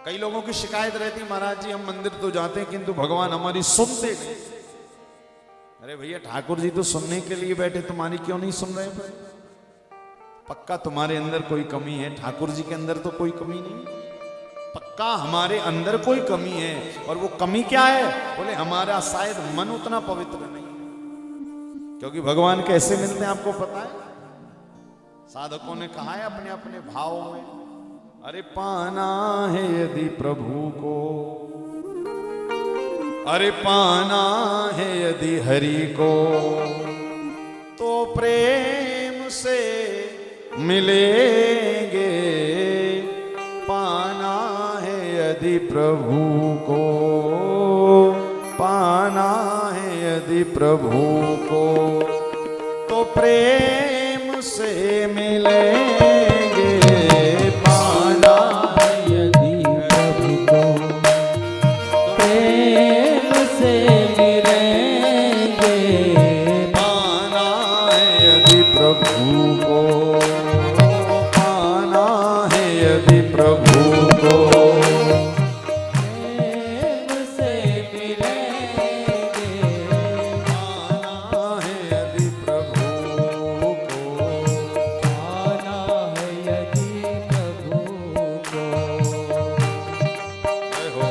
कई लोगों की शिकायत रहती है, महाराज जी हम मंदिर तो जाते हैं किंतु भगवान हमारी सुनते नहीं। अरे भैया ठाकुर जी तो सुनने के लिए बैठे, तुम्हारी क्यों नहीं सुन रहे? पक्का तुम्हारे अंदर कोई कमी है, ठाकुर जी के अंदर तो कोई कमी नहीं। पक्का हमारे अंदर कोई कमी है, और वो कमी क्या है? बोले हमारा शायद मन उतना पवित्र नहीं, क्योंकि भगवान कैसे मिलते हैं आपको पता है? साधकों ने कहा है अपने अपने भावों में, अरे पाना है यदि प्रभु को, अरे पाना है यदि हरि को, तो प्रेम से मिलेंगे। पाना है यदि प्रभु को, पाना है यदि प्रभु को, तो प्रेम से मिलेंगे। पाना है यदि प्रभु को, प्रेम से मिलेंगे। पाना है यदि प्रभु को, पाना है यदि प्रभु को, प्रेम से मिलेंगे। पाना है यदि प्रभु को, पाना है यदि प्रभु को। जय हो।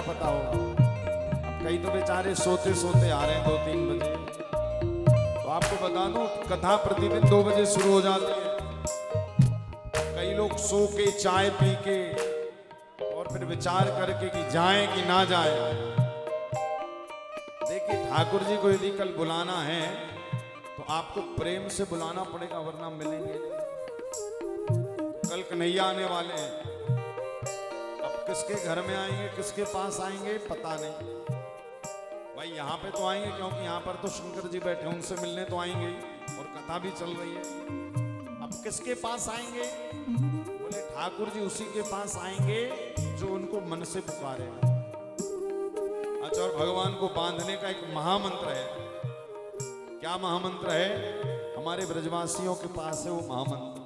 पता होगा। अब कई तो बेचारे सोते सोते आ रहे हैं 2-3 बजे, आपको बता दूं, कथा प्रतिदिन 2 बजे शुरू हो जाती है। कई लोग सो के चाय पी के और फिर विचार करके कि जाएं कि ना जाएं। देखिए ठाकुर जी को यदि कल बुलाना है तो आपको प्रेम से बुलाना पड़ेगा, वरना मिलेंगे नहीं। कल कन्हैया आने वाले हैं, अब किसके घर में आएंगे, किसके पास आएंगे पता नहीं। भाई यहाँ पे तो आएंगे क्योंकि यहाँ पर तो शंकर जी बैठे, उनसे मिलने तो आएंगे ही, और कथा भी चल रही है। अब किसके पास आएंगे? बोले ठाकुर जी उसी के पास आएंगे जो उनको मन से पुकारे। अच्छा, और भगवान को बांधने का एक महामंत्र है। क्या महामंत्र है? हमारे ब्रजवासियों के पास है वो महामंत्र,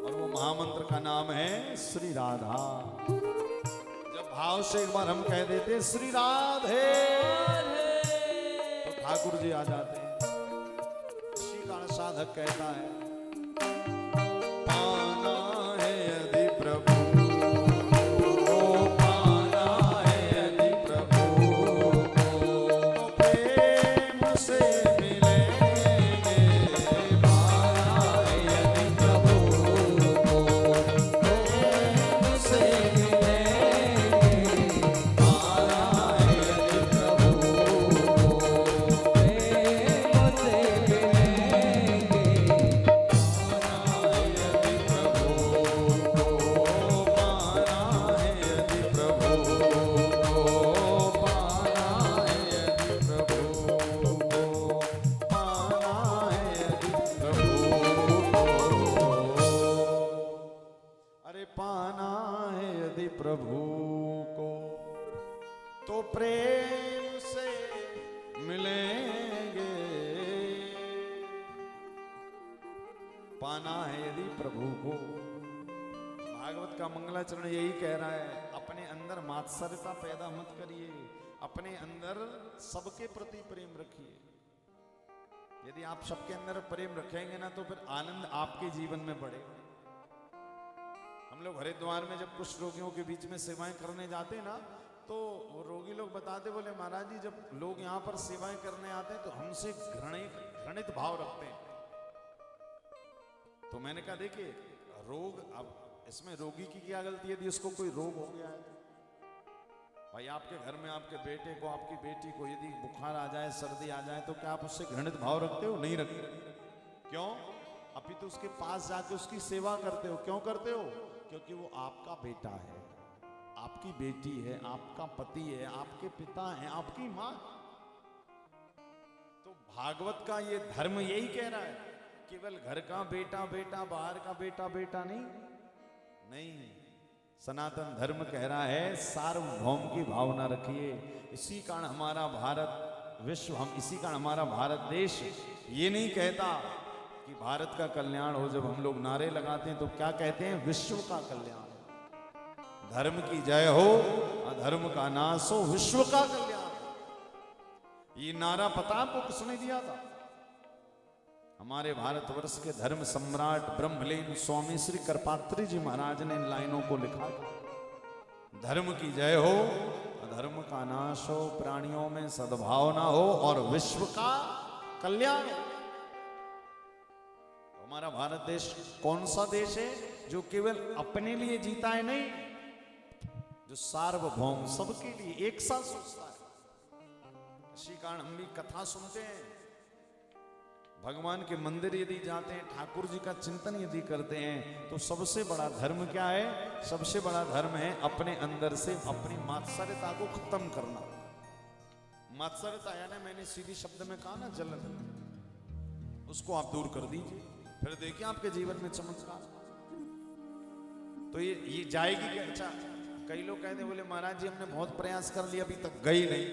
और वो महामंत्र का नाम है श्री राधा। जब भाव से एक बार हम कह देते श्री राधे, तो ठाकुर जी आ जाते हैं। इसी कारण साधक कहता है, पाना है यदि प्रभु, प्रभु को तो प्रेम से मिलेंगे। पाना है यदि प्रभु को। भागवत का मंगलाचरण यही कह रहा है, अपने अंदर मात्सर्यता पैदा मत करिए, अपने अंदर सबके प्रति प्रेम रखिए। यदि आप सबके अंदर प्रेम रखेंगे ना तो फिर आनंद आपके जीवन में बढ़ेगा। हम लोग हरिद्वार में जब कुछ रोगियों के बीच में सेवाएं करने जाते हैं ना, तो वो रोगी लोग बताते, बोले महाराज जी जब लोग यहाँ पर सेवाएं करने आते हैं तो हमसे घृणित भाव रखते हैं। तो मैंने कहा देखिए रोग, अब इसमें रोगी की क्या गलती है यदि उसको कोई रोग हो गया है? भाई आपके घर में आपके बेटे को, आपकी बेटी को यदि बुखार आ जाए, सर्दी आ जाए, तो क्या आप उससे घृणित भाव रखते हो? नहीं रखते। क्यों? अभी तो उसके पास जाके उसकी सेवा करते हो। क्यों करते हो? क्योंकि वो आपका बेटा है, आपकी बेटी है, आपका पति है, आपके पिता है, आपकी मां। तो भागवत का ये धर्म यही कह रहा है, केवल घर का बेटा बेटा, बाहर का बेटा बेटा नहीं। सनातन धर्म कह रहा है सार्वभौम की भावना रखिए। इसी कारण हमारा भारत विश्व, हम इसी कारण हमारा भारत देश ये नहीं कहता कि भारत का कल्याण हो। जब हम लोग नारे लगाते हैं तो क्या कहते हैं? विश्व का कल्याण। धर्म की जय हो, अधर्म का नाश हो, विश्व का कल्याण। ये नारा पता आपको किसने दिया था? हमारे भारतवर्ष के धर्म सम्राट ब्रह्मलीन स्वामी श्री करपात्री जी महाराज ने इन लाइनों को लिखा था। धर्म की जय हो, अधर्म का नाश हो, प्राणियों में सद्भावना हो और विश्व का कल्याण हो। हमारा भारत देश कौन सा देश है जो केवल अपने लिए जीता है? नहीं, जो सार्वभौम, सबके लिए एक साथ सोचता है। इसी कारण हम भी कथा सुनते हैं, भगवान के मंदिर यदि जाते हैं, ठाकुर जी का चिंतन यदि करते हैं, तो सबसे बड़ा धर्म क्या है? सबसे बड़ा धर्म है अपने अंदर से अपनी मात्सर्यता को खत्म करना। मात्सर्यता यानी मैंने सीधी शब्द में कहा ना, जलन, उसको आप दूर कर दीजिए, फिर देखिए आपके जीवन में चमत्कार। तो ये जाएगी क्या? अच्छा, कई लोग कहते बोले महाराज जी हमने बहुत प्रयास कर लिया, अभी तक गई नहीं,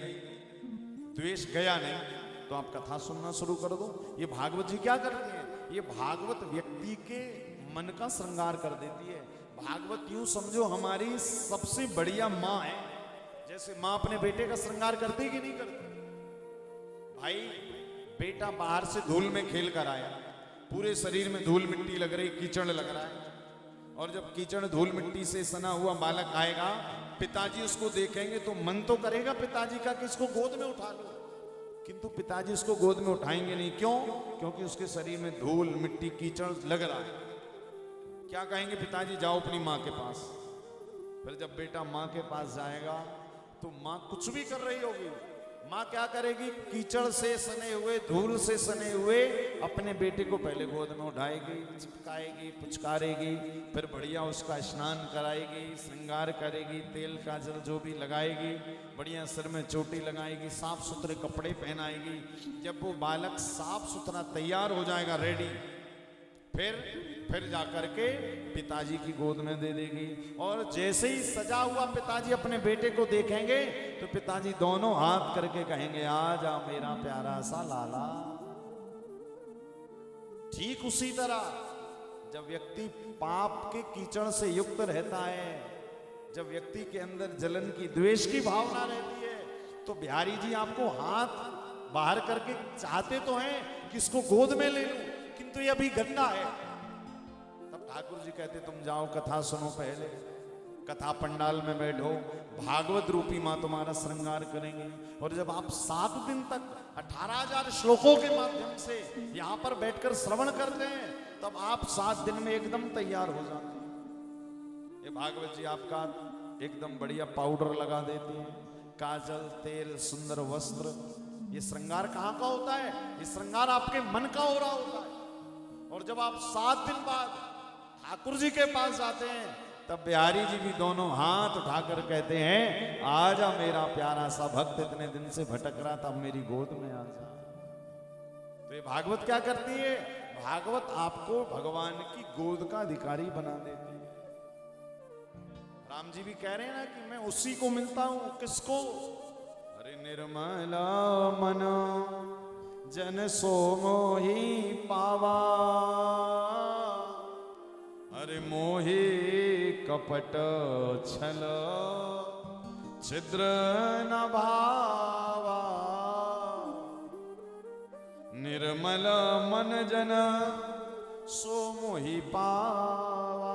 द्वेष गया नहीं। तो आप कथा सुनना शुरू कर दो। ये भागवत जी क्या करते हैं? ये भागवत व्यक्ति के मन का श्रृंगार कर देती है। भागवत यूं समझो हमारी सबसे बढ़िया माँ है। जैसे माँ अपने बेटे का श्रृंगार करती है कि नहीं करती? भाई बेटा बाहर से धूल में खेल कर आया, पूरे शरीर में धूल मिट्टी लग रही, कीचड़ लग रहा है, और जब कीचड़ धूल मिट्टी से सना हुआ बालक आएगा, पिताजी उसको देखेंगे तो मन तो करेगा पिताजी का कि इसको गोद में उठा लो, किंतु पिताजी उसको गोद में उठाएंगे नहीं। क्यों? क्योंकि उसके शरीर में धूल मिट्टी कीचड़ लग रहा है। क्या कहेंगे पिताजी? जाओ अपनी माँ के पास। फिर जब बेटा माँ के पास जाएगा तो माँ कुछ भी कर रही होगी, माँ क्या करेगी? कीचड़ से सने हुए, धूल से सने हुए अपने बेटे को पहले गोद में उठाएगी, चिपकाएगी, पुचकारेगी, फिर बढ़िया उसका स्नान कराएगी, श्रृंगार करेगी, तेल काजल जो भी लगाएगी, बढ़िया सिर में चोटी लगाएगी, साफ सुथरे कपड़े पहनाएगी। जब वो बालक साफ सुथरा तैयार हो जाएगा, रेडी, फिर जाकर के पिताजी की गोद में दे देगी। और जैसे ही सजा हुआ पिताजी अपने बेटे को देखेंगे तो पिताजी दोनों हाथ करके कहेंगे, आ जा मेरा प्यारा सा लाला। ठीक उसी तरह जब व्यक्ति पाप के कीचड़ से युक्त रहता है, जब व्यक्ति के अंदर जलन की, द्वेष की भावना रहती है, तो बिहारी जी आपको हाथ बाहर करके चाहते तो हैं कि इसको गोद में ले लूं, किंतु ये अभी गंदा है। तब ठाकुर जी कहते तुम जाओ कथा सुनो, पहले कथा पंडाल में बैठो, भागवत रूपी मां तुम्हारा श्रृंगार करेंगे। और जब आप 7 दिन तक 18,000 श्लोकों के माध्यम से यहां पर बैठकर श्रवण करते हैं, तब आप 7 दिन में एकदम तैयार हो जाते हैं। ये भागवत जी आपका एकदम बढ़िया पाउडर लगा देती है, काजल, तेल, सुंदर वस्त्र। ये श्रृंगार कहाँ का होता है? ये श्रृंगार आपके मन का हो रहा होता है। और जब आप 7 दिन बाद ठाकुर जी के पास जाते हैं, तब बिहारी जी भी दोनों हाथ उठाकर कहते हैं, आजा मेरा प्यारा सा भक्त, इतने दिन से भटक रहा था, मेरी गोद में आ जा। तो ये भागवत क्या करती है? भागवत आपको भगवान की गोद का अधिकारी बना देती है। राम जी भी कह रहे हैं ना कि मैं उसी को मिलता हूं। किसको? अरे निर्मला मन जन सो मोहि पावा, अरे मोहि कपट छल छिद्र न भावा। निर्मल मन जन सो मोहि पावा।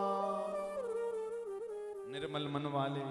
निर्मल मन वाले